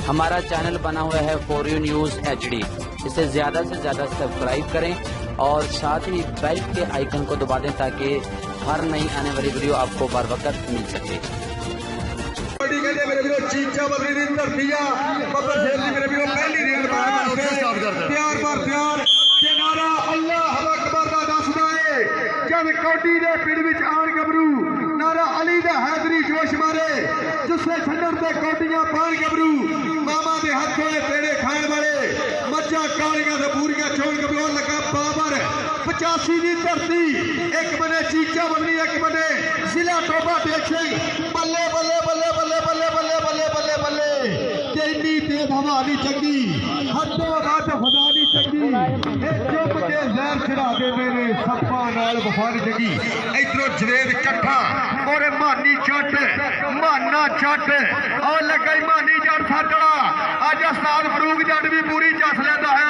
हमारा चैनल बना हुआ है फॉर यू न्यूज़ HD। इसे ज़्यादा से ज़्यादा सब्सक्राइब करें और साथ ही बेल के आइकन को दबा दें ताकि हर नई आने वाली वीडियो आपको बर वक्त मिल सके। नारा अली दा हैदरी जोश मारे जिससे छंडर ते कौटियां पान गबरू मामा दे हाथों ने पेड़े खाण वाले मज्जा कालियां ते पूरियां छोड़ गबरू लगा बाबर 85 दी धरती एक बने चीचा बनी एक बने जिला टोबा देखे बल्ले बल्ले बल्ले बल्ले बल्ले बल्ले बल्ले बल्ले बल्ले तेनी तेज हवा नहीं चंगी हदों वध खुदा नहीं चंगी ए चुप के जहर चढ़ा दे मेरे सप्पा नाल वफा नहीं चंगी इधरों जवेद चट्ठा और मानी चट माना चट और लगा मानी जट साडा अज उस्ताद फरूक जट भी पूरी चस लेंदा है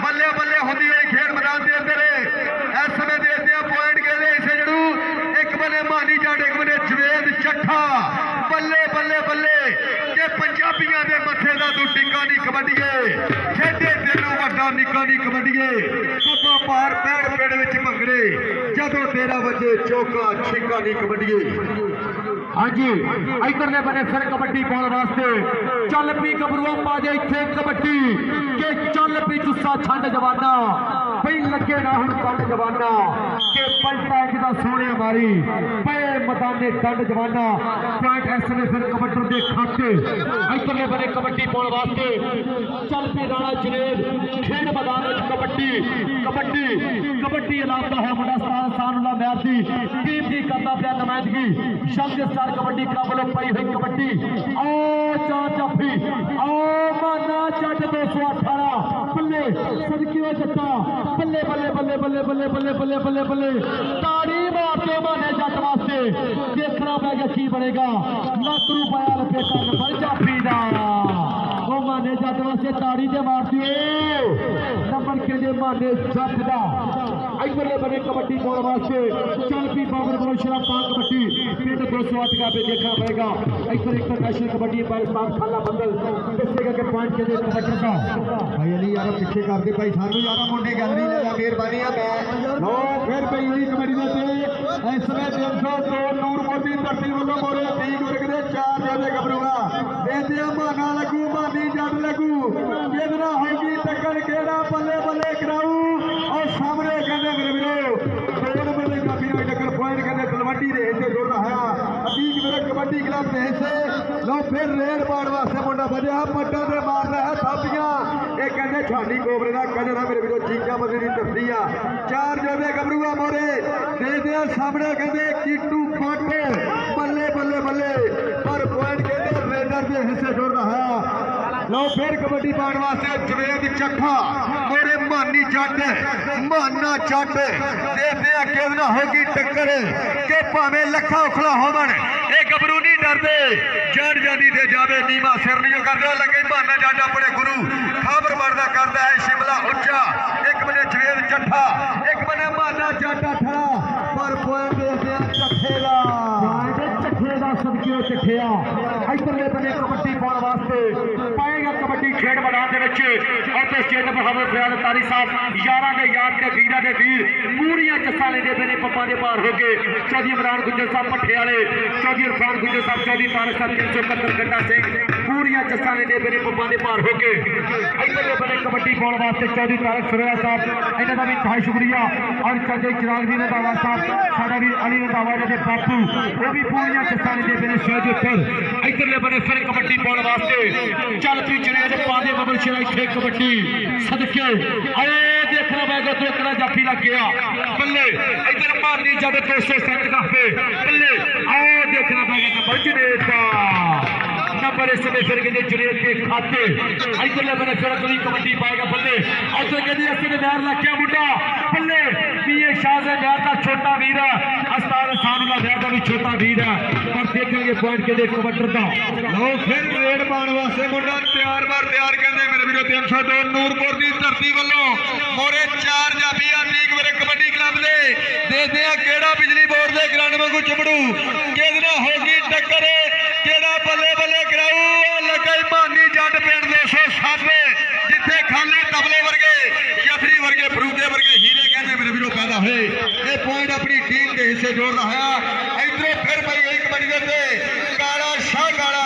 बल्ले बल्ले होंदी हुई खेड मैदान के अंदर इस समय देखते हैं पॉइंट कहते इसे जड़ू एक बने मानी जट एक बने जवेद चट्ठा बल्ले बल्ले बल्ले के पंजाबियों के मथे का तू टिक्का नहीं कबड्डीए खेडे तेनों वड्डा निक्का नहीं कबड्डीए पापा पार पैड़ पेड़ विच मंगड़े जदों तेरा वजे चौका छिक्का नहीं कबड्डीए। हाँ जी इधरले बने फिर कबड्डी पाने वास्ते चल पी गबरूआ पा दे इत्थे कबड्डी के चल पी जुस्सा छंड जवाना पई लगे ना हुण कंड जवाना के पलटा एकदा सोने मारी पे मैदाने दंड जवाना पॉइंट इसने फिर कबड्डी दे खाते इधरले बने कबड्डी पाने वास्ते चल पी राणा जुनेद खेड मैदान विच कबड्डी कबड्डी कबड्डी इलाका है मुंडा सानुल्लाह मैरदी टीम दी करदा पिया नुमाइंदगी शब्द कबड्डी क्लब वालों पाई हुई कबड्डी ओ चार जाफी ओ माना जट 218 बल्ले सदकियो जट्टा बल्ले बल्ले बल्ले बल्ले बल्ले बल्ले बल्ले बल्ले बल्ले ताड़ी मार के माने जट वास्ते देखना पैगा की बनेगा लाख रुपया लपेटा नंबर जाफी दा ओ माने जट वास्ते ताड़ी दे मार दियो नंबर के दे माने जट दा इधरले बने कबड्डी पाने वास्ते चल पी बाबर बलोचरा पाक कबड्डी पिंड 208 का पे देखना पड़ेगा इधर इंटरनेशनल कबड्डी पाकिस्तान खाला बंदल किससे का पॉइंट के दे कबड्डी का भाई अली यार पीछे कर दे भाई सानू यार मुंडे गल नहीं लेगा मेहरबानी है मैं लो फिर पई हुई कबड्डी दे इस समय 302 नूरपुर दी धरती वालों मोरे 3 वर्ग दे 4 जोड़े गबरूआ देते माना लगू मानी जट लगू किदना होगी टक्कर केड़ा बल्ले बल्ले कराऊ और सामने कहंदे मेरे वीरो 2 नंबर दे काफी ना टक्कर पॉइंट कहंदे तलवंडी दे हिस्से जोड़दा है अजीज मेरे कबड्डी क्लब दे हिस्से लो फिर रेड पाड़ वास्ते मुंडा बजा पट्टा दे मार रहा है थापियां ये कहंदे छानी कोबरे दा कजर है मेरे वीरो चीका मदरी दी धरती आ 4 जोड़े गबरूआ मोरे दे दे सामने कहंदे कीटू फट बल्ले बल्ले बल्ले पर पॉइंट कहंदे रेडर दे हिस्से जोड़दा है लो फिर कबड्डी पाने वास्ते जवेद चट्ठा मोरे मानी जट माना जट देखते हैं कितना होगी टक्कर के भावें लखा उखला होवन ये गबरू नहीं डरते जान जानी दे जावे नीमा सिर नहीं करते लगे माना जट अपने गुरु खबर मरदा करता है शिमला उच्चा एक बने जवेद चट्ठा एक बने माना जट अठा पर पॉइंट देखते हैं चट्ठेगा सदकियो चट्ठिया इधरले बने कबड्डी पाने वास्ते पाएगा कबड्डी खेड मैदान के और तो स्टेज पर हजरत फयाज तारी साहब यारा के याद के वीरा के वीर पूरियां जस्सा लेंदे पे ने पप्पा दे पार हो गए चौधरी इमरान गुजर साहब पट्ठे वाले चौधरी इरफान गुजर साहब चौधरी तारक साहब 371 गड्ढा सिंह पूरियां जस्सा लेंदे पे ने पप्पा दे पार हो गए इधरले बने कबड्डी पाने वास्ते चौधरी तारक सुरेला साहब इन्हां दा भी इंतहाई शुक्रिया और चौधरी चिराग जी रंधावा साहब साडा भी अली रंधावा दे बापू वो भी पूरियां जस्सा लेंदे पे ने शोज ऊपर इधरले बने फिर कबड्डी पाने वास्ते चल पी जनेद पादे बबल शेरा इत्थे कबड्डी सदके आए देखना बैगा तो इतना जाफी लग गया बल्ले इधर मारनी जब 207 का पे बल्ले आओ देखना बैगा नंबर जनेद का नंबर इस समय फिर के जनेद के खाते इधरले बने फिर अगली कबड्डी पाएगा बल्ले और तो कहदी अस्ते नहर लग गया मुंडा बल्ले पीए शाह से नहर का छोटा वीर है अस्ताद सानुल्लाह नहर का भी छोटा वीर है पर देखेंगे पॉइंट के दे कबड्डी का लो फिर रेड पाने वास्ते मुंडा तैयार बार तैयार कहंदे मेरे वीरो 302 नूरपुर दी धरती वालों मोरे 4 जाफिया लीग मेरे कबड्डी क्लब दे दे केड़ा बिजली बोर्ड दे ग्राउंड में को चिमड़ू किदना होगी टक्कर केड़ा बल्ले बल्ले कराऊ लगे मानी जट बाले वर्गे जफरी वर्गे फरूके वर्गे हीरे कहते मेरे वीरों पैदा हुए। ये पॉइंट अपनी टीम के हिस्से जोड़ रहा है। इधरों फिर भाई एक बड़ी देते काला शाह काला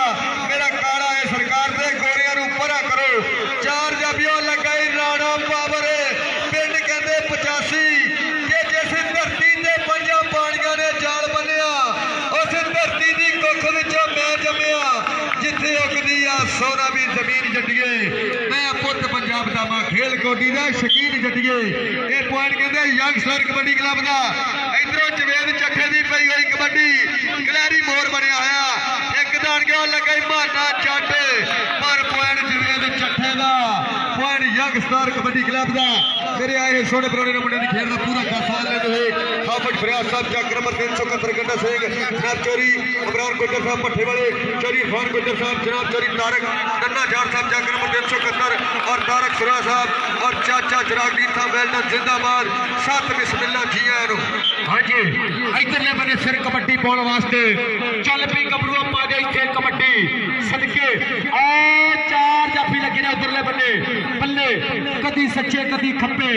मेरा काला है सरकार दे गोरिया नूं परा करो। चार जाबियों लगाई राणा बाबर पिंड कहते 85 कि जिस धरती से पंजा पानिया ने जाल बनिया उस धरती की कुख विचों मैं जमिया जिथे उगदी आ सोना भी जमीन जटिए मैं पुत पंजाब दा मां खेल कोटी दा शकीन जटिए। ये पॉइंट कहते यंगस्टर कबड्डी क्लब का इधरों जवेद चखे की पई हुई कबड्डी खिलाड़ी मोर बनया होया एक दान गया लगा माना चट पर पॉइंट जवेद चखे का पॉइंट यंगस्टर कबड्डी क्लब का मेरे आए सोने परोने मुंडे की खेल का पूरा सवाल लेते हुए हाफिज फरियाद साहब चक नंबर 371 गंडा सिंह जनाब चोरी इमरान गुजर साहब भट्ठे वाले चोरी इरफान गुजर साहब जनाब चोरी तारक नन्ना जाट साहब चक नंबर 371 और तारक सुरा साहब और चाचा चिरागदीन साहब वेल्डन जिंदाबाद सत बिस्मिल्ला जी आया। हाँ जी इधरले बने सिर कबड्डी पाने वास्ते चल पी गबरू पा दे इथे कबड्डी सदके आ चार जाफी लगे ने उधरले बने बल्ले कदी सच्चे कदी खप्पे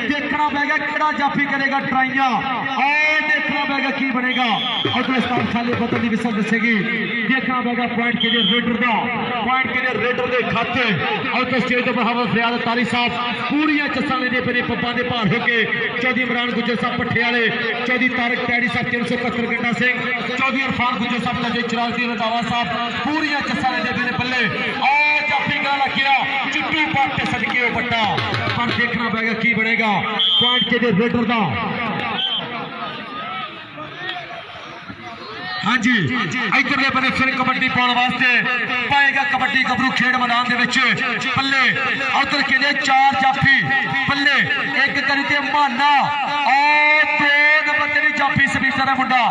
देखना पैगा केड़ा जाफी करेगा ट्राइयां और देखना पैगा की बनेगा और उस्ताद साले बदल दी विसल दसेगी देखना पैगा पॉइंट के लिए रेडर दा पॉइंट के लिए रेडर दे खाते और तो स्टेज पर हवा फरियाद तारी साहब पूरी चस्सा लेने पे पप्पा दे भार होके चौधरी इमरान गुजर साहब भट्ठे वाले चौधरी तारक टैडी साहब 371 गंडा सिंह चौधरी इरफान गुजर साहब चौधरी चिरागदीन रंधावा साहब पूरी चस्सा लेने पे बल्ले और जाफी गाला किया चिट्टू पट्टे सदके पट्टा पर देखना पैगा की बनेगा पॉइंट के लिए रेडर दा। हाँ जी इधरले बने फिर कबड्डी पाने वास्ते पाएगा कबड्डी गबरू खेड मैदान दे विच पल्ले उधर के लिए चार जाफी पल्ले एक करी ते माना और दो नंबर तेरी जाफी समीता दा मुंडा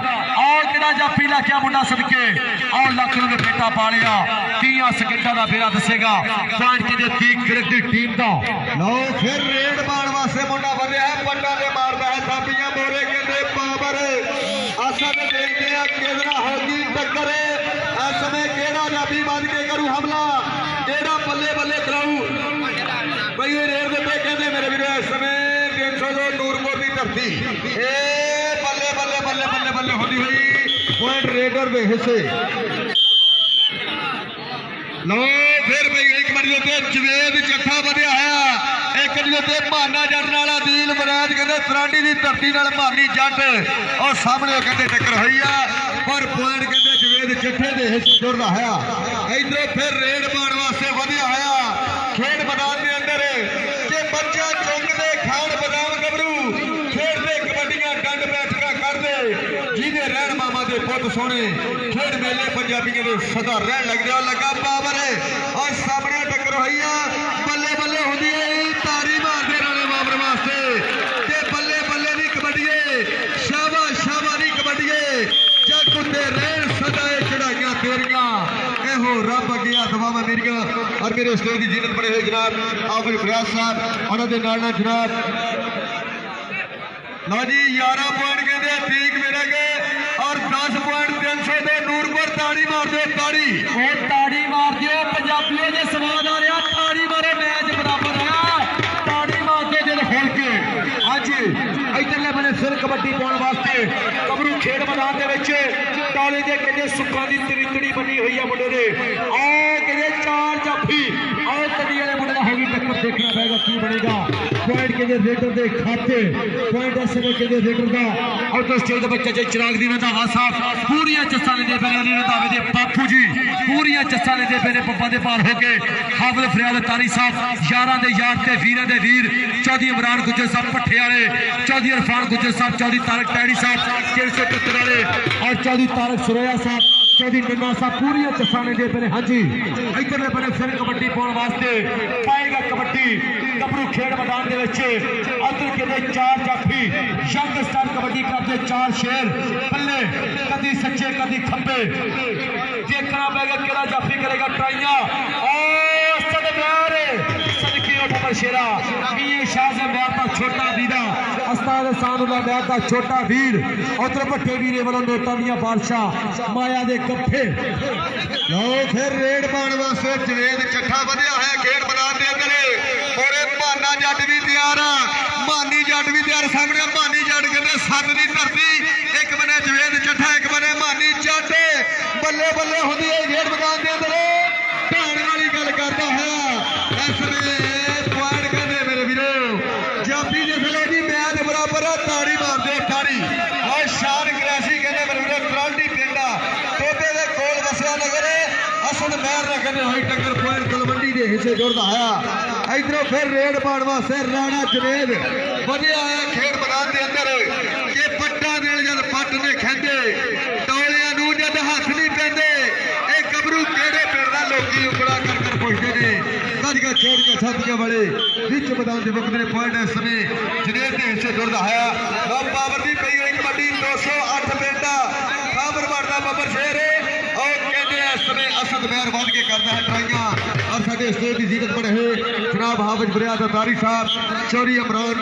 और किहड़ा जाफी लाखिया मुंडा सदके और लख रुपए बेटा पा लिया 30 सेकंडा दा फेरा दसेगा पॉइंट के लिए ठीक फिर दी टीम दा। लो फिर रेड पाने वास्ते मुंडा बनिया है पट्टा दे मारदा है थापियां मोरे कहंदे पावर आशा दे देखदे आ केदरा होगी टक्कर इस समय केड़ा जाफी बन के करू हमला केड़ा बल्ले बल्ले कराऊ भाई रेड दे कहंदे मेरे वीरो इस समय 302 नूरपुर की धरती ए बल्ले बल्ले बल्ले बल्ले बल्ले होती हुई पॉइंट रेडर दे हिस्से। लो फिर भाई एक बार जवेद चट्ठा बढ़िया है एक माना जट नाला दिल मराज कहते सरांडी की धरती मानी जट और सामने कहते टक्कर हुई है पर पॉइंट कहते जवेद चट्ठे के हिस्से जुड़ता है। इधरों फिर रेड पाने वास्ते बढ़िया है खेड मैदान के अंदर जे बच्चा चुंगते खान बदाम गबरू खेडते कबड्डियां डंड बैठका करते जिहदे रहन मामा के पुत सोने खेड मेले पंजाबियों के सदा रहन लग जाओ लगा पावर और सामने टक्कर हुई है बल्ले बल्ले होती है तारी मारते राणे बाबर वास्ते ते बल्ले बल्ले दी कबड्डीए शाबा शाबा दी कबड्डीए जग उत्ते रहन सदा चढ़ाइयां तेरियां एहो रब अगे दुआवां मेरियां और मेरे स्टेज की जीनत बने हुए जनाब हाफिज फरियाद साहब उन्होंने नाल जनाब लो जी 11 पॉइंट कहते ठीक मेरे गए और 10 पॉइंट 302 नूरपुर ताड़ी मार दो ताड़ी और ताड़ी मार दियो पंजाबियों ने स्वाद आ रहा ताड़ी मारो मैच बराबर है ताड़ी मार दो दिल खोल के। आज इधरले बने फिर कबड्डी पाने वास्ते गबरू खेड मैदान दे विच ताले दे कहते सुक्का दी तरीतड़ी बनी हुई है मुंडे दे और कहते चार जाफी और तड़ी वाले मुंडे दा होगी टक्कर देखना पड़ेगा की बनेगा पॉइंट के लिए रेडर दे खाते पॉइंट ऐसे के लिए रेडर दा और तो स्टेज दे बच्चे चिरागदीन रंधावा साहब पूरी चस्सा लेंदे पे ने रंधावे दे बापू जी पूरी चस्सा लेंदे पे ने पप्पा दे पार होके हाफिज फरियाद तारी साहब यारां दे यार ते वीरां दे वीर चौधरी इमरान गुजर साहब भट्ठे वाले चौधरी इरफान गुजर साहब चौधरी तारक टैडी साहब 373 वाले और चौधरी तारक सुरैया साहब चौधरी नन्ना साहब पूरी चस्सा लेंदे पे ने। हाँ जी इधरले बने फिर कबड्डी पाने वास्ते पाएगा कबड्डी गबरू खेड मैदान दे विच उधर के चार जाफी यंग स्टार कबड्डी क्लब के चार शेर पल्ले कदी सच्चे कदी खब्बे देखना पैगा केड़ा जाफी करेगा ट्राइयां और सदके उठ शेरा मियां शाह से मैच का छोटा दीदा अस्ताद सानुल्लाह मैच का छोटा वीर उधर भट्टे वीरे वालों नोटा दियां बादशाह माया दे कप्पे। लो फिर रेड पाने वास्ते जवेद चट्ठा बढ़िया है खेड मैदान के अंदर और माना सामने मानी जट कहते सत की धरती एक बने जवेद चट्ठा एक बने मानी जट बल्ले बल्ले होती है खेड मैदान के अंदर ढाण वाली गल करता है इस पॉइंट कहते मेरे वीरो जाफी जिसले जी मैच बराबर ताड़ी मारते ताड़ी और शान क्रैसी कहते मेरे वीरो त्रांडी पिंडा टोटे के कोल बसिया नगर असद महर ने कहते हुई टक्कर पॉइंट तलवंडी के हिस्से जुड़ता है इधरों फिर रेड पाने वास्ते राणा जुनेद बढ़िया आया खेड मैदान के अंदर ये पट्टा देने जब पट ने खेंदे टोलियां नूं जब हाथ नहीं पैंदे ये गबरू केड़े पिंड दा लोकी उंगला कर कर पुछदे ने गज गज खेड के साथियां बड़े विच मैदान के वक्त ने पॉइंट इस समय जुनेद के हिस्से जुड़ता है लो पावर दी पई गई कबड्डी 208 पिंडा खबर मारदा बबर शेर और कहते हैं इस समय असद महर वध के करता है ट्राइयां और साडे स्टेज की जीरत बड़े है जनाब हाफिज बुनियाद अतारी साहब चौरी इमरान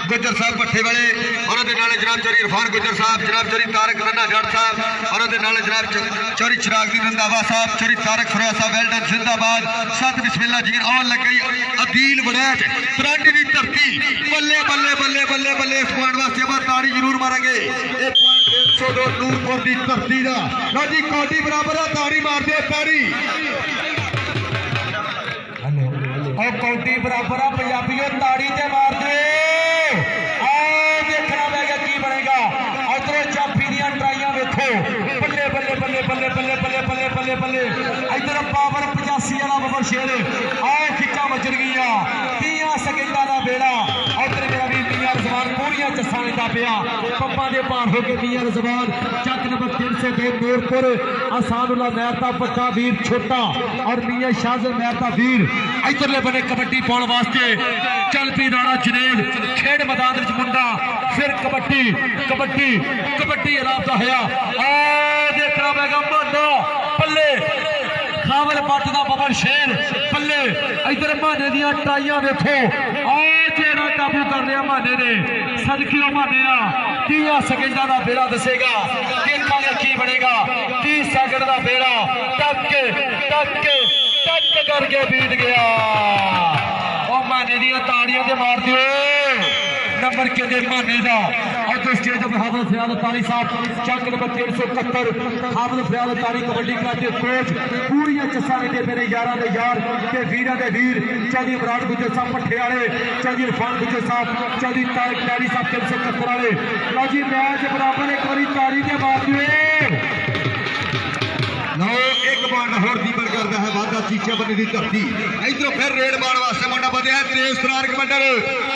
गुजर साहब भट्ठे वाले उन्होंने नाले जनाब चौरी इरफान गुजर साहब जनाब चौरी तारक रन्ना जट साहब उन्होंने नाले जनाब चौरी चिरागदी रंधावा साहब चौरी तारक फरोया साहब वेल्डन जिंदाबाद सत बिस्मिल्लाह जी और लग गई अदील वड़ैच त्रांडी की धरती बल्ले बल्ले बल्ले बल्ले बल्ले इस पॉइंट वास्ते हम ताड़ी जरूर मारेंगे ये पॉइंट 102 नूरपुर की धरती का लो जी कौडी बराबर है ताड़ी मार दो ताड़ी और कौटी बराबर आ पंजाबियों ताड़ी ते मार दे देखना पैगा की बनेगा उधरों जाफी दियां ट्राइयां देखो बल्ले बल्ले बल्ले बल्ले बल्ले बल्ले बल्ले बल्ले बल्ले इधर पावर 85 वाला बबर शेर आओ खिच्चा मचल गई 30 सेकंडा का बेड़ा उधर मेरा भी मियां रज़वान पूरियां जस्सा लेता पिया पप्पा दे पार होके मियां रज़वान चक नंबर 302 नूरपुर आसानुल्लाह मेहता पट्टा वीर छोटा और मियां शाहज़र मेहता वीर इधरले बने कबड्डी पाने वास्ते चल पी राणा जुनेद खेड मैदान मुंडा फिर कबड्डी कबड्डी कबड्डी अलापता होया देखना पैगा माना पल्ले खावल पट का बबर शेर पल्ले इधर माने दियां टाइयां देखो जेड़ा काबू कर लिया माने ने सदकियों माने 30 सेकंडा का बेड़ा दसेगा देखा की बनेगा 30 सेकंड का बेड़ा टक करके बीत गया और माने दियां ताड़ियां ते मार दियो नंबर के दे माने दा और तो स्टेज पर हाफिज फरियाद तारी साहब चक नंबर 371 हाफिज फरियाद तारी कबड्डी क्लब के कोच पूरी चस्सा ने मेरे यारां दे यार ते वीरां दे वीर चौधरी इमरान गुजर साहब भट्ठे वाले चौधरी इरफान गुजर साहब चौधरी तारक तारी साहब 371 वाले लो जी मैच बराबर एक बारी ताड़ी ते मार दियो लो एक पॉइंट होर दीपल करता है वादा चीचा बने की धरती इधरों फिर रेड मार वास्ते मुंडा बदया तेज तरार कमांडर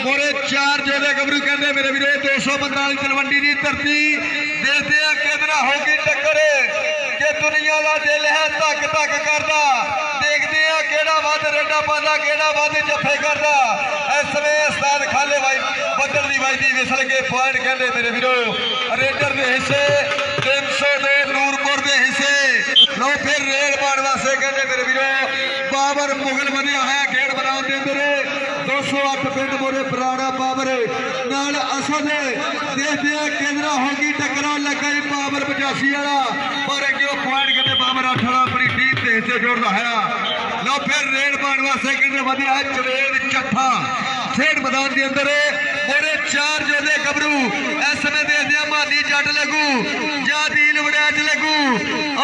मोरे 4 जोधे गबरू कहते मेरे वीरे 245 तलवंडी की धरती देखते हैं कितना होगी टक्कर जे दुनिया का दिल है धक धक करता देखते हैं केड़ा वध रेडा पाता केड़ा वध जफे करता इस समय उस्ताद खाले भाई बदल दी भाई दी विसल के पॉइंट कहते मेरे वीरो रेडर के हिस्से 302 नूरपुर के हिस्से लो फिर रेल पाने वास्ते कहते मेरे वीरो बाबर मुगल बनिया है खेड मैदान के अंदर 208 पिंड मोरे पुराना पावर नाल असद देखते हैं केंद्रा होगी टकरा लगा जी पावर 85 वाला पर अगे पॉइंट कहते पावर 8 वाला अपनी टीम के हिस्से जोड़ता है लो फिर रेल पाने वास्ते कहते बनिया है जवेद चट्ठा खेड मैदान के अंदर मोरे 4 जोधे गबरू इस समय देखते हैं मानी जट लगू या दील वड़ैच लगू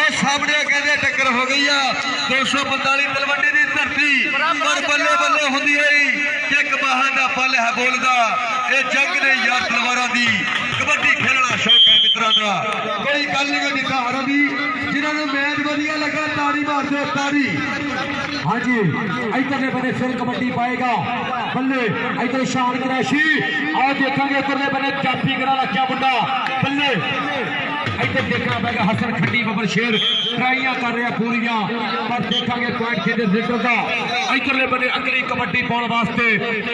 और सामने कहते टक्कर हो गई 245 तलवंडी की धरती पर बल्ले बल्ले होंदी है एक बहाना पल है बोलदा ये जंग ने यार तलवारां दी कबड्डी खेलना शौक है मित्रों का कोई गल नहीं जिता हारा दी जिन्होंने मैच वधिया लगा ताड़ी मार दो ताड़ी हाँ जी इधरले बने फिर कबड्डी पाएगा बल्ले इधर शान क्रैशी और देखेंगे इधरले बने जाफी करा रखा मुंडा बल्ले इधर देखना पैगा हसन खड्डी बबर शेर ट्राइयां कर रहा पूरियां पर देखेंगे पॉइंट के जिक्र का इधरले बने अगली कबड्डी पाने वास्ते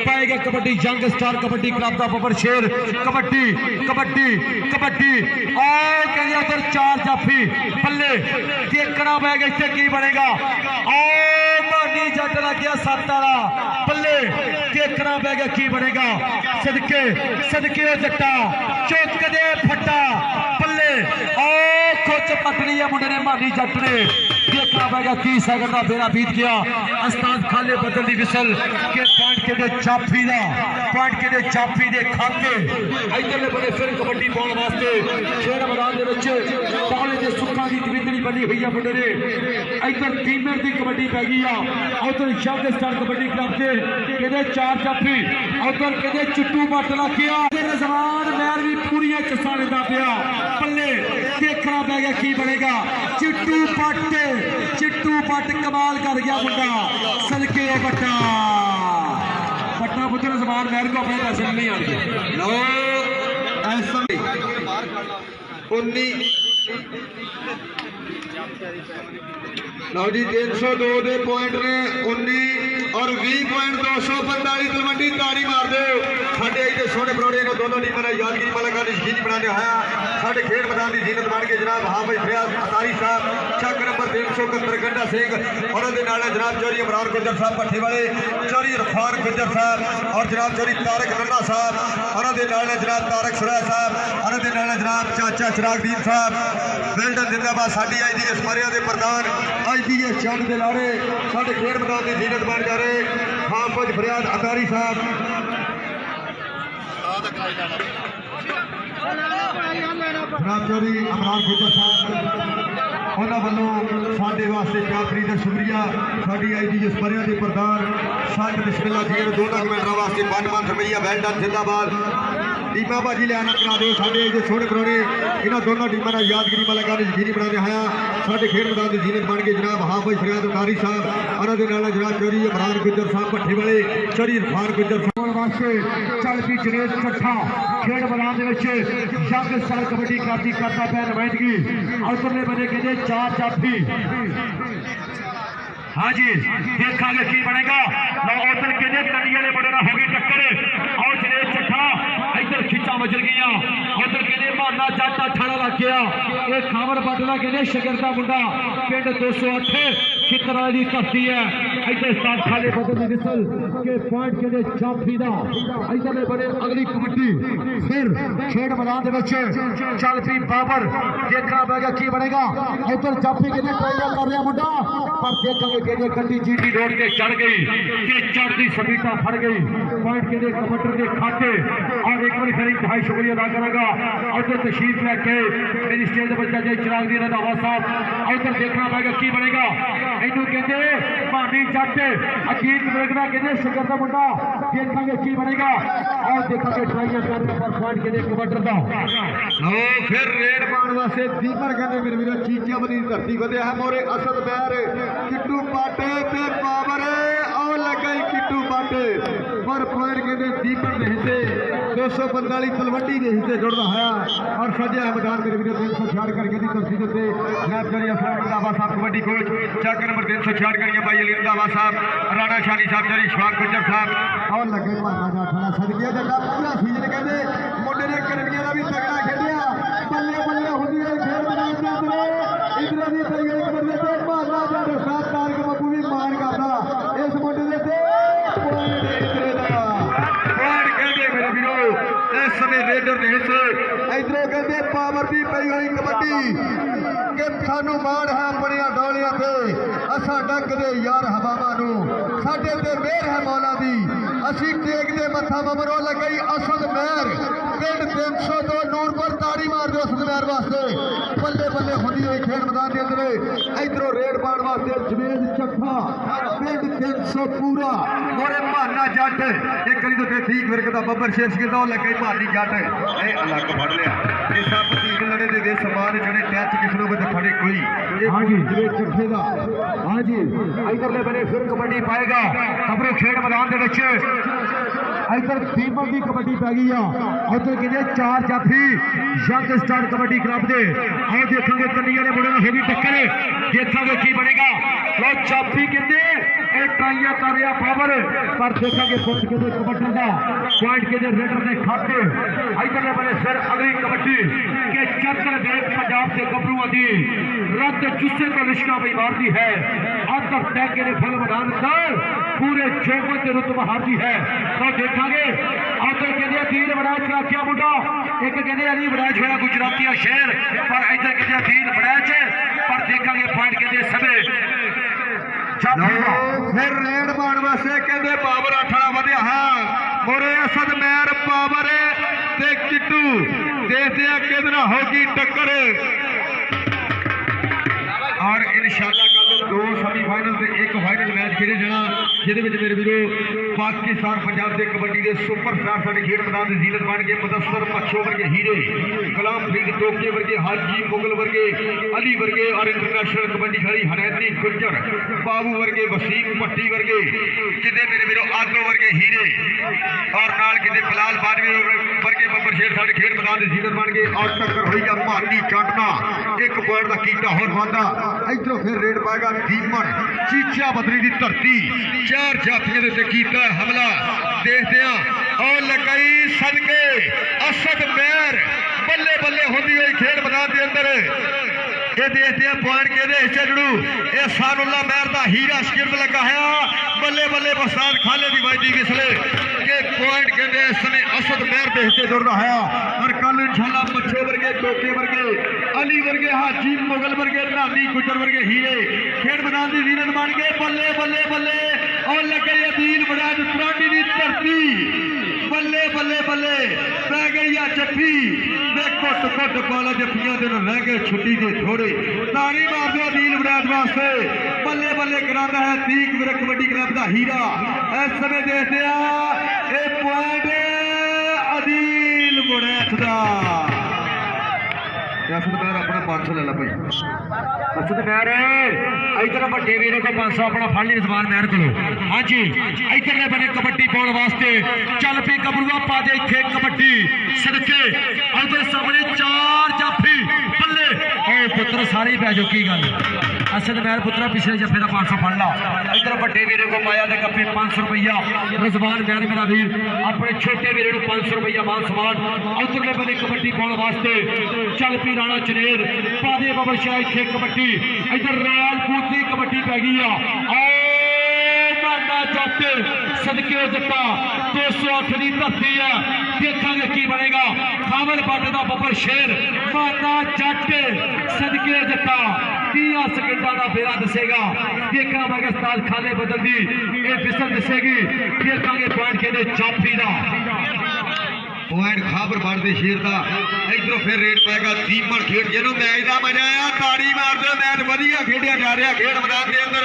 पाएगा kabaddi young star kabaddi club का बबर शेर कबड्डी कबड्डी कबड्डी और कहते उधर 4 जाफी बल्ले देखना पैगा इतने की बनेगा मानी जट लग गया 7 वाला बल्ले देखना पैगा की बनेगा सदके सदके जट्टा चौक दे फट्टा बल्ले देखो चपटनी है मुंडे ने मानी जट ने देखना पड़ेगा 30 सेकंड का बेरा बीत गया उस्ताद खाले बदल दी विसल के पॉइंट के दे चाफी दा पॉइंट के दे चाफी दे खाते इधरले बने फिर कबड्डी पाउण वास्ते खेड मैदान दे विच पाले दे सुखा दी तविंदड़ी बनी हुई है मुंडे ने इधर टीमें दी कबड्डी पै गई आ उधर शब्द स्टार कबड्डी क्लब के कहदे 4 चाफी उधर कहदे चिट्टू बट लखिया रजवान मैर भी पूरी चस्सा लेंदा पिया पल्ले देखना पै गया की बनेगा चिट्टू पट कमाल कर गया मुंडा सदके बट्टा बट्टा पुत्र जमान महर को अपने पैसे नहीं आते लो ऐसा 19 लो जी 302 दे पॉइंट ने 19 और 20 पॉइंट 245 तलवंडी ताड़ी मार दो साडे इधर सोने परोड़े ने दोनों टीमां ने यादगिरी मलका ने यकीनी बनाने आया साडे खेड मैदान की जीनत बन के जनाब हाँ भाई फरियाद अतारी साहब चक नंबर 371 गंडा सिंह और जनाब चौधरी इमरान गुजर साहब भट्ठे वाले चौधरी इरफान गुजर साहब और जनाब चौधरी तारक नन्ना साहब और जनाब तारक सुरा साहब और जनाब चाचा चिरागदीन साहब वेल्डन जिंदाबाद साडी आई दी इस मरिया के प्रधान आई दी चंद के लारे साडे खेड मैदान की जीनत बन जा रहे हाँ कुछ फरियाद अतारी साहब जनाब चौधरी इमरान गुजर साहब उन्होंने वालों साडे वास्ते प्यार का शुक्रिया साड़ी आई डी जिस मरिया के प्रधान संत बिस्मिल्ला जी ने दोनों कमेंटर वास्ते 5 रुपया वेल्डन जिंदाबाद टीमा बाजी लिया करा दो साढ़े जो सोने करोड़े इन्होंने दोनों टीमों ने यादगिरी मलका ने यकीनी बनाने आया साढ़े खेड मैदान की जीनत बन के जनाब हाँ भाई फरियाद अतारी साहब और जनाब चौधरी इमरान गुजर साहब भट्ठे वाले चौधरी इरफान गुजर साहब वास्ते चल पी जनेश कट्ठा खेड मैदान यंग स्टार कबड्डी क्लब की करता पाया नुमाइंदगी उधरले बने कहते 4 चाफी हाँ जी देखा की बनेगा उधर कहते तली वाले बड़े होगी टक्कर और जनेश कट्ठा इधर खिंचा मचल गई उधर कहते माना चाचा अठाड़ा लग गया ये खावर बटला कहते शगरदा मुंडा पिंड 208 खितरा की धरती है इधर उस्ताद खाले बदल दी विसल के पॉइंट कहते चाफी दा इधर बने अगली कबड्डी फिर खेड मैदान चल पी बाबर देखना पड़ेगा की बनेगा उधर चाफी कहते ट्राई कर रहा मुंडा पर देखा कहते गड्डी जीटी रोड के चढ़ गई कि चढ़ती समीटा फड़ गई पॉइंट कहते कबड्डर के खाते और एक बार फिर इंतहाई शुक्रिया अदा करेगा उधर तशरीफ लेके मेरी स्टेज पर जज चिरागदीन रंधावा साहब उधर देखना पड़ेगा की बनेगा इनू कहते मानी जट अजीत वेगड़ा कहते शगर का मुंडा देखा की बनेगा और देखा ट्राइयां करने पर पॉइंट कहते कबड्डर का फिर रेड पाने वास्ते दीपर कहते मेरे वीर चीचिया बनी धरती बदे है मोरे असद बैर किट्टू पाटे ते पावर और लगा किट्टू पाटे पर पॉइंट कहते दीपर के हिस्से 245 तलवंडी के हिस्से जुड़ता है और सजा मैदान मेरे वीर 366 करके दी कुर्सी के जनाब चौधरी असलम रंधावा साहब कबड्डी कोच चक नंबर 366 करिए भाई अली रंधावा साहब राणा शानी साहब चौधरी शवाक गुजर साहब और लगे मारना जा थाना सदकिया जगह पूरा सीजन कहते मुंडे ने करमिया का भी तगड़ा खेलिया बल्ले बल्ले होती है खेल मैदान के अंदर इधर भी पई गई कबड्डी ते मारना जा साथ तार के बाबू भी मार करता इस मुंडे ने ते इस समय रेडर ने इधरों कहते पावर की पई हुई कबड्डी कि सानू माण है अपने डोलिया से असा डकदे यार हवावां नू साडे ते मेहर है मौला दी असी टेकदे मथा बबरो लगई असद मेहर पिंड 302 नूरपुर ताड़ी मार दो असद मेहर वास्ते बल्ले बल्ले होंदी हुई खेड मैदान के अंदर इधरों रेड पाण वास्ते जवेद चक्का पिंड 300 पूरा मोरे माना जट एक करी तो ठीक विरकदा बब्बर शेर सिकदा लगे मानी जट ए अलग फड़ लिया ये सब तीन लड़े दे दे समान जड़े टैच किसनो को फड़े कोई हां जी जवेद चक्के दा हां जी इधरले बने फिर कबड्डी पाएगा खबरों खेड मैदान दे विच इधर दीपक की कबड्डी पै गई उधर कहते 4 जाफी यंग स्टार कबड्डी क्लब के आओ देखेंगे कन्नी वाले मुंडे होगी टक्कर देखा की बनेगा लो जाफी कहते ट्राइया कर रहा पावर पर देखा पॉइंट कहते कबड्डर का पॉइंट कहते रेडर ने खाते इधर बने फिर अगली कबड्डी के चक्कर देख पंजाब से गबरूआ की रद्द जुस्से को लिश्का भी मारती है अंतर टैग के फल मैदान पूरे चौकों से रुत हारती है तो देखा देखा उधर कहते अदील वड़ैच चलाकिया मुंडा एक कहते अली वड़ैच होया गुजरातिया शहर पर इधर कहते अदील वड़ैच पर देखा पॉइंट कहते सभे फिर रेड पाने वास्ते कहते पावर 8 वधिया है मोरे असद मैर पावर ते किट्टू देखते हैं किधर होगी टक्कर और इंशाल्लाह कल 2 सेमीफाइनल से एक फाइनल मैच खेले जाना जिहदे विच मेरे वीरो पाकिस्तान पंजाब के कबड्डी के सुपरस्टार साडे खेड मैदान की जीनत बन गए मुदस्सर पच्छो वर्गे हीरे गुलाम फरीद टोके वर्गे हाजी मुगल वर्गे अली वर्गे और इंटरनेशनल कबड्डी खिलाड़ी हनैती गुज्जर बाबू वर्गे वसीम पट्टी वर्गे किते मेरे वीरो आदो वर्गे हीरे और नाल किते बिलाल बानवी वर्गे बब्बर शेर साडे खेड मैदान की जीनत बन गए और टक्कर हुई है मानी चंडना एक पॉइंट का कीता होर वादा इधरों फिर रेड पाएगा दीमन चीचा बदरी की धरती 4 जाफियों के कीता हमला देखते हैं और लगाई सदके असद मैर बल्ले बल्ले होती हुई खेल मैदान के अंदर ये देखते हैं पॉइंट के हिस्से जुड़ू ये सानुल्ला मैर का हीरा शिरद लगा है बल्ले बल्ले बरसात खाले की वायदी विसले के पॉइंट कहते इस समय असद मैर के हिस्से जुड़ रहा है और कल इंशाल्लाह बच्चों वर्गे टोके वर्गे अली वर्गे हाजी मुगल वर्गे नानी गुजर वर्गे हीरे खेड मैदान की जीनत बन गए बल्ले बल्ले बल्ले और लगे अदील वड़ैच तरांडी की धरती बल्ले बल्ले बल्ले पै गई है जफ्फी घुट घुट पाला जफ्फियां दिन रह गए छुट्टी के थोड़े तारी मार दो अदील वड़ैच वास्ते बल्ले बल्ले कराता है तीक मेरे कबड्डी क्लब का हीरा इस समय देखते हैं एक पॉइंट अदील वड़ैच का असद मैर अपना 500 ले ला भाई असद मैर इधर बड़े वीर को 500 अपना फड़ ली रिजवान मैर को हाँ जी इधरले बने कबड्डी पाने वास्ते चल पी गबरूआ पा दे इत्थे कबड्डी सदके उधर सामने 4 जाफी बल्ले ओ पुत्र सारे पै जो की गल असद मैर पुत्रा पिछले जफे का 500 फड़ ला इधर बड़े वीर को पाया दे कप्पे 500 रुपया रिजवान मैर मेरा वीर अपने छोटे वीर को 500 रुपया मान सम्मान उधरले बने कबड्डी पाने वास्ते चल पी राणा चनेर पादे बाबर शाह इत्थे कबड्डी इधर राजपूत की कबड्डी पै गई जट सदके जट्टा 208 की धरती है देखा की बनेगा खावल बट का बब्बर शेर माना जट सदके जट्टा 30 सेकंडा का फेरा दसेगा देखा पाकिस्तान खाले बदल दी ये फिसल दसेगी देखा पॉइंट कहते जाफी का पॉइंट खाबर बढ़ते शेर का इधरों फिर रेड पाएगा दीमन खेड जिन्होंने मैच का मजा आया ताड़ी मार दो मैच वधिया खेडिया जा रहा खेड मैदान के अंदर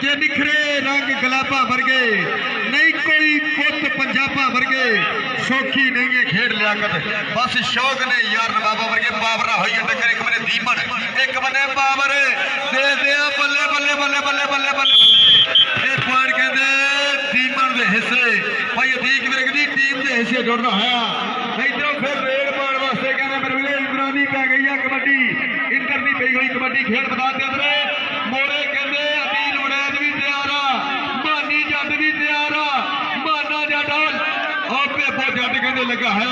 जे निखरे रंग गुलाबा वर्गे नहीं कोई पुत पंजाबा वर्गे सौखी नहीं है खेड लियाकत बस शौक ने यार बाबा वर्गे बाबरा होई टक्कर एक बने दीमन एक बने बाबर दे दे बल्ले बल्ले बल्ले बल्ले बल्ले बल्ले ये पॉइंट कहते दीमन के हिस्से भाई अदीक वर्ग की टीम के हिस्से जुड़ना है इधरों फिर रेड पाने वास्ते कहना मेरे वीर इमरानी पै गई है कबड्डी इंटर की पई हुई कबड्डी खेड मैदान के अंदर मोरे कहते अदील वड़ैच भी तैयार आ मानी जट भी तैयार आ माना जट और बेबो जट कहते लगा है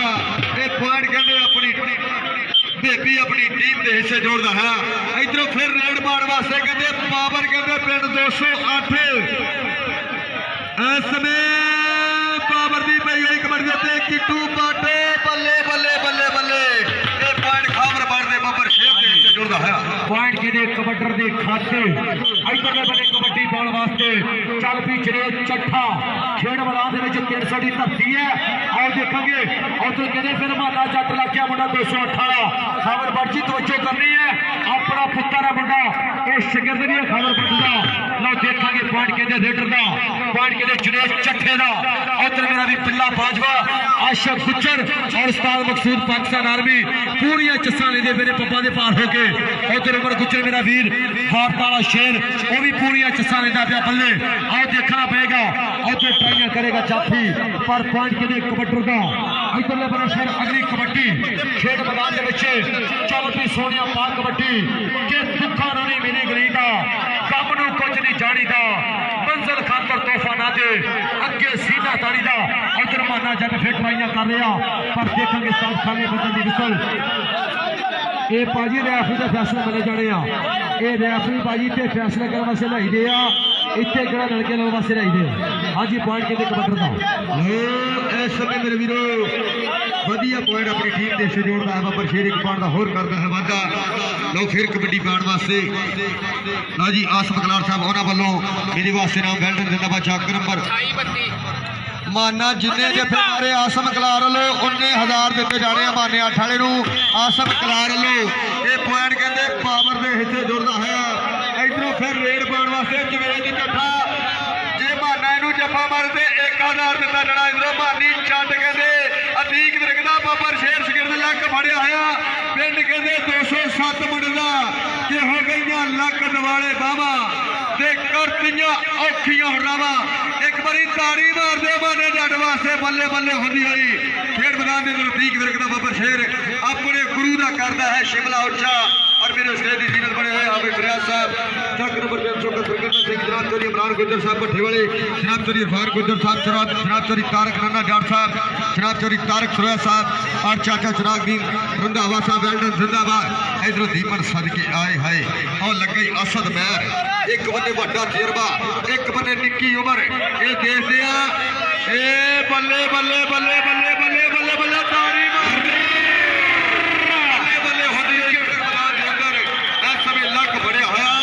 ये पॉइंट कहते अपनी बेबी अपनी टीम के हिस्से जोड़ता है इधरों फिर रेड पाने वास्ते कहते पावर कहते पिंड 208 इस समय पावर की पई हुई कबड्डी किट्टू बाटे बल्ले बल्ले बल्ले बल्ले ये पॉइंट खाबर बढ़ते बब्बर शेर के हिस्से जुड़ता है पॉइंट के कबड्डर के खाते इधरले बने कबड्डी पाने वास्ते चल पी चले चट्ठा खेड मैदान 300 की धरती है और देखेंगे उधर कहते फिर माला जट लाखिया मुंडा 218 खबर बर्ची तवज्जो करनी है अपना पुत्तर है मुंडा ये शिगिरद नहीं है खबर बर्चा लो देखेंगे पॉइंट कहते रेडर का पॉइंट कहते जुनेश चट्ठे का उधर मेरा भी पिल्ला बाजवा आशफ गुज्जर और उस्ताद मकसूद पाकिस्तान आर्मी पूरी चस्सा लेते मेरे पप्पा के पार होके उधर उमर गुज्जर मेरा वीर भारत वाला शेर वो भी पूरी चस्सा लेता पाया बल्ले आओ देखना पड़ेगा उधर ट्राइयां करेगा जाफी पर पॉइंट के कबड्डर का इधरले बने फिर अगली कबड्डी खेड मैदान के चल पी सोनिया पा कबड्डी के दुखा नहीं मिली गली का कम नू कुछ नहीं जानी का मंजिल खातर तोहफा ना दे अगे सीधा ताड़ी का उधर माना जट फिर ट्राइयां कर रहा पर देखेंगे साफ खाने बदल की विसल ये भाजी रैफरी के फैसले मिले जाने ये रैफरी भाजी ते फैसले करने वास्ते लाई दे इतने गड़ा लड़के लोग वास्ते रही दे। हाँ जी पॉइंट कहते कबड्डर का इस समय मेरे वीरो वधिया पॉइंट अपनी टीम के जोड़ता है बाबर शेर एक पॉइंट का होर करता है वादा लो फिर कबड्डी पाने वास्ते लो जी आसम कलार साहब उन्होंने वालों मेरे वास्ते नाम बेल्टन जिंदाबाद चाक नंबर माना जिन्ने जफे मारे आसम कलार लो उन्ने 1000 दिते जाने माने 8 वाले आसम कलार लो ये पॉइंट कहते पावर के हिस्से जुड़ता है इधरों फिर रेड पाने वास्ते जवेद जफा जे माना इनू जफा मारते 1000 दिता जाना इधरों मानी छट कहते अतीक विरकदा बाबर शेर शगिरद लक फड़िया होया पिंड कहते 207 मुंडा कि हो गई लक दवाले बावा ते करतियां औखियां हरावा एक बारी ताड़ी मार दे माने जट वास्ते बल्ले बल्ले होंदी होई खेड मैदान दे अंदर अतीक विरकदा बाबर शेर अपने गुरु दा करदा है शिमला उच्चा और मेरे स्टेज की जीनत बने हुए हाफिज रियाज साहब चक नंबर 371 सिंह जनाब चौधरी इमरान गुज्जर साहब भट्ठे वाले जनाब चौधरी इरफान गुज्जर साहब जनाब चौधरी तारक नन्ना जाट साहब जनाब चौधरी तारक सुरैया साहब और चाचा चिराग दीन रंधावा साहब वेल्डन जिंदाबाद इधरों दीपन सदके आए हाय और लग गई असद महर एक बने बड़ा तजर्बा एक बने निक्की उम्र ये देखते हैं ए बल्ले बल्ले बल्ले बल्ले बल्ले बल्ले बल्ले ताड़ी मार बल्ले होती है मैदान के अंदर इस समय लक बड़े होया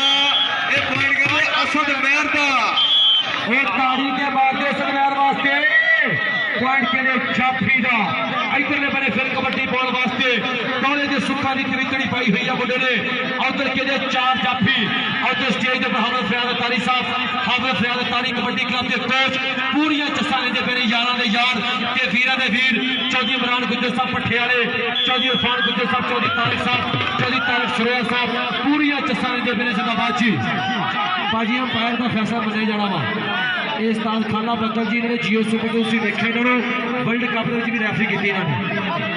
ये पॉइंट कहते असद महर दा एक ताड़ी के बाद सदमेर वास्ते पॉइंट के लिए जाफी दा इधरले बने फिर कबड्डी बॉल वास्ते दौड़े दे सुखा दी तविकड़ी पाई हुई है मुंडे ने उधर के लिए 4 जाफी और स्टेज पर हाफिज फरियाद तारी साहब हाफिज फरियाद तारी कबड्डी क्लब के कोच पूरी चस्सा लेंदे पे यारां दे यार ते वीरां दे वीर चौधरी इमरान गुज्जर साहब भट्ठे वाले चौधरी इरफान गुज्जर साहब चौधरी तारक साहब चौधरी तारक सुरैया साहब पूरी चस्सा लेंदे पे जिंदाबाद जी बाजी अंपायर का फैसला मनाया जाना वा इस ताल खाना बदल जी ने जियो सुपर तुसी देखे इन्होंने वर्ल्ड कप भी रैफरी की इन्होंने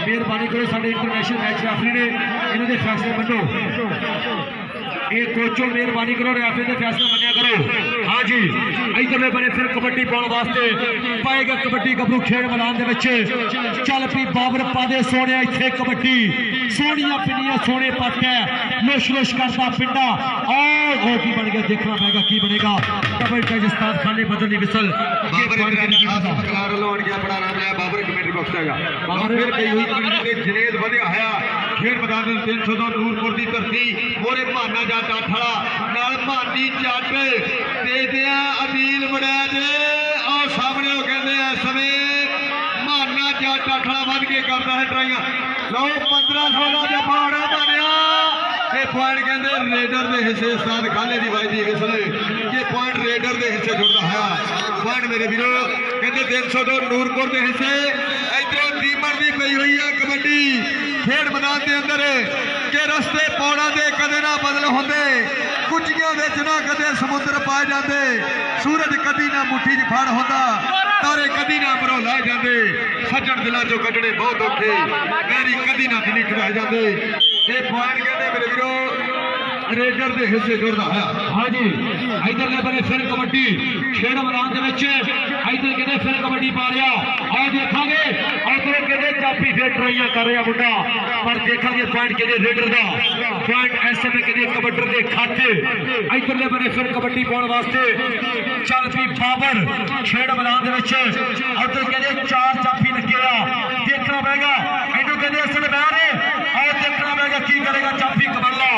मेहरबानी करो साढ़े इंटरनेशनल मैच रैफरी ने इन्होंने फैसले मनो एक कोचो मेहरबानी करो रैफरी के फैसले मनिया करो। हाँ जी इधरले बने फिर कबड्डी पाने वास्ते पाएगा कबड्डी गबरू खेड मैदान के बच्चे चल पी बाबर पादे सोने इतने कबड्डी सोनिया पिंडियां सोने पट है लुश लुश करता पिंडा और वो की बन गया देखना पड़ेगा की बनेगा कबड्डी राजस्थान खाने बदलनी विसल जनेद बढ़िया है खेड मैदान 302 नूरपुर की धरती मोरे माना जट अठड़ा नाल मानी जट दे दिया अदील वड़ैद और सामने वो कहते हैं समय माना जट अठड़ा बन के करता है ट्राइयां लो 15-16 जफा होना बनया ये पॉइंट कहते रेडर के हिस्से उस्ताद खाले की बाई दी इसलिए ये पॉइंट रेडर के हिस्से जुड़ता है पॉइंट मेरे वीरो कहते 302 नूरपुर के हिस्से इधरों दीमन की पई हुई है कबड्डी खेड मैदान के अंदर के रस्ते पौड़ा के कदे ना बदल होंगे कुचियां ना कदे समुद्र पाए जाते सूरज कदी ना मुट्ठी च फड़ होता तारे कदी ना मरो लाए जाते सज्जन दिलों चो कटने बहुत औखे मेरी कदी ना दिली खड़ा जाते ये पॉइंट कहते मेरे वीरो रेडर के हिस्से जुड़ता है। हाँ जी इधरले बने फिर कबड्डी खेड मैदान इधर कहते फिर कबड्डी पा लिया और देखांगे उधर कहते चापी फिर ट्राइयां कर रहा मुंडा पर देखांगे पॉइंट कहते रेडर का पॉइंट ऐसे में कहते कबड्डर के खाते इधरले बने फिर कबड्डी पाने वास्ते चल पी बाबर खेड मैदान उधर कहते 4 चापी लगे देखना पड़ेगा इनू कहते असल बैर और देखना पड़ेगा की करेगा चापी कबल्ला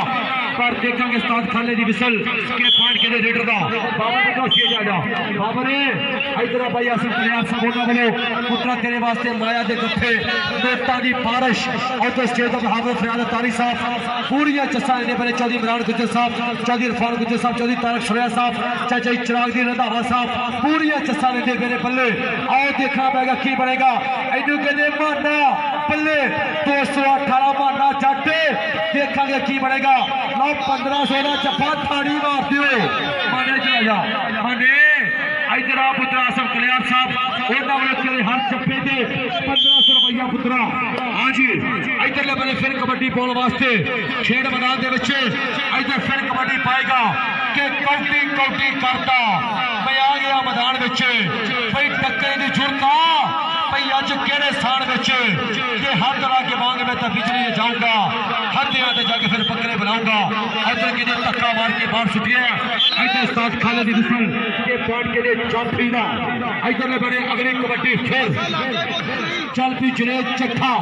पर देखेंगे उस्ताद खाले दी विसल के पॉइंट के रेडर दा बाबर को किया जा बाबर इधर भाई असम प्लेयर सब होना बोलो पुत्रा तेरे वास्ते माया दे गफ्फे नोटा दी बारिश और तो स्टेज पर हाफिज फरियाद तारी साहब पूरी चस्सा ने बने चौधरी इमरान गुज्जर साहब चौधरी इरफान गुज्जर साहब चौधरी तारक सुरैया साहब चाचा चिराग दी रंधावा साहब पूरी चस्सा ने दे मेरे बल्ले आओ देखना पड़ेगा की बनेगा इनू कहते माना बल्ले 218 माना जट देखांगे की बनेगा 15-16 जफा थाड़ी मार दियो माने चला जा माने इधर आ पुत्रा आसम कल्याण साहब ओना वाले हर जफे दे 1500 रुपया पुत्रा। हाँ जी इधरले बने फिर कबड्डी पाने वास्ते खेड मैदान के बच्चे इधर फिर कबड्डी पाएगा कि कौटी कौटी करता मैं आ गया मैदान बच्चे भाई टक्कर की जुड़ता भाई अज केड़े स्थान बच्चे कि हर तरह के मांग में तो बिजली जाऊंगा हर मोहब्बतियां ते जाके फिर बकरे बनाऊंगा। इधर के धक्का मार के बाहर सुटिया इधर उस्ताद खालिद हुसैन के पॉइंट के लिए चौथी दा इधर ने बड़े अगली कबड्डी फिर चल पी जुनेद चट्ठा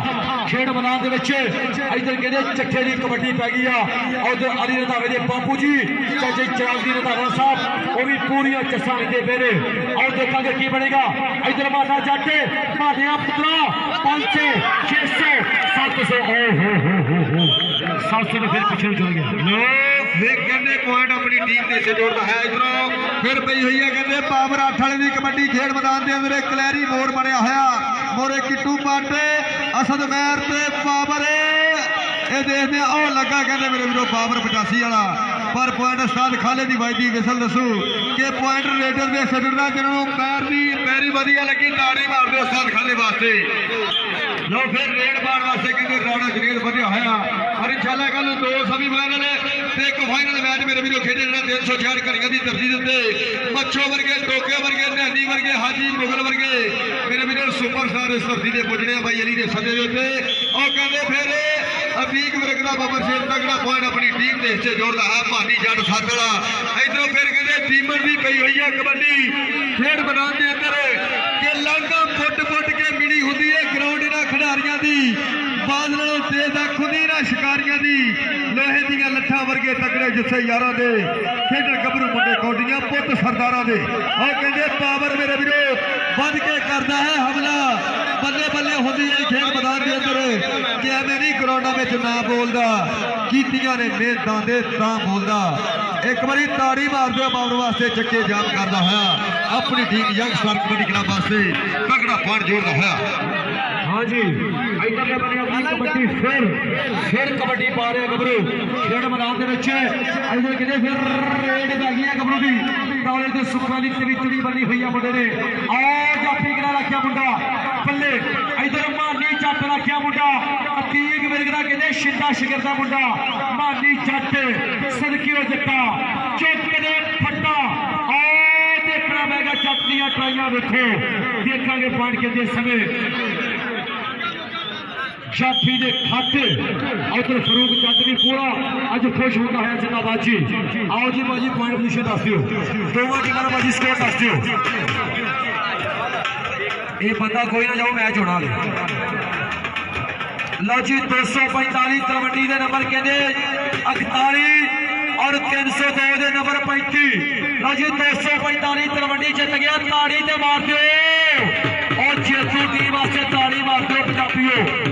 खेड मैदान दे विच इधर के चट्ठे दी कबड्डी पै गई आ। उधर अली रंधावे दे बापू जी चाचे चराजी रंधावा साहब वो भी पूरी चस्सा लेंदे पेरे और देखांगे की बनेगा। इधर माता जट मादिया पुत्रा 500 600 700 हो 700 ने फिर पीछे चल गया। फिर कहते पॉइंट अपनी टीम से जोड़ता है। इधरों फिर पई हुई है कहते पावर 8 वाले की कबड्डी खेड मैदान के अंदर कलैरी मोड़ बनया होया मोरे किट्टू पाटे असद मैर ते पावर ये देखते और लगा कहते मेरे वीरों पावर 85 वाला पर पॉइंट उस्ताद खालिद दी वायदी विसल दसू कि पॉइंट रेडर के सदरना जिन्होंने पैर दी पैरी वधिया लगी ताड़ी मार दो उस्ताद खालिद वास्ते लो फिर रेड मार वास्ते कहते राणा जनेद बढ़िया होया और इंशाल्लाह कल 2 सेमीफाइनल ते एक फाइनल मैच मेरे वीरों खेडे 366 घड़ियां की धरती दे मच्छो वर्गे टोके वर्गे नहनी वर्गे हाजी मुगल वर्गे मेरे वीरों सुपरस्टार इस धरती से पुजने भाई अली के सदे दे और कहते फिर अफीक वर्ग का बबर शेर तगड़ा पॉइंट अपनी टीम के हिस्से जोड़ता है भानी जट सातड़ा। इधरों फिर कहते टीमर भी पई हुई है कबड्डी खेड मैदान के अंदर के लांघा फुट के मिली होती है ग्राउंड इन्होंने खिडारियों की बादलों तेज है खुदी ना शिकारियों की लोहे दियां लट्ठां वर्गे तगड़े जिसे यारां दे खेडण गभरू मुंडे कौडियां पुत सरदारां दे और कहते पावर मेरे वीरो बध के करता है हमला बल्ले बल्ले होती है खेल मैदान के अंदर कि एवं नहीं ग्राउंडा में ना बोलता कीतियां ने मेहनतां दे तां बोलता एक बारी ताड़ी मार दो पावर वास्ते चक्के जाम करता है अपनी team young star kabaddi club वास्ते तगड़ा पॉइंट जोड़ता है। हाँ जी इधर ने बनी अपनी कबड्डी फिर कबड्डी पा रहे गबरू खेड मैदान के विच इधर किते फिर रेड लगी है गबरू दी दौले ते सुखा दी तवितड़ी बनी हुई है मुंडे ने आ जाफी करा रखिया मुंडा पल्ले इधर मानी जट रखिया मुंडा अतीक मिलगदा कहते शिंदा शिगर दा मुंडा मानी जट सदकियो जट्टा चुक दे फट्टा आ देखना मैगा जट दियां ट्राइयां देखो देखांगे पॉइंट के समय जाफी के खाते उधर फरूक जट भी पूरा अज खुश होता है जिंदाबाद जी। आओ जी भाजी पॉइंट पोजिशन दस दियो दोनों टीमों का भाजी स्कोर दस दियो ये बंदा कोई ना जाओ मैच होना लो जी 245 तलवंडी के नंबर कहते 41 और 302 के नंबर 35 लो जी 245 तलवंडी जित गया ताड़ी ते मार दो और जेतू टीम वास्ते ताड़ी मार दो पंजाबियों।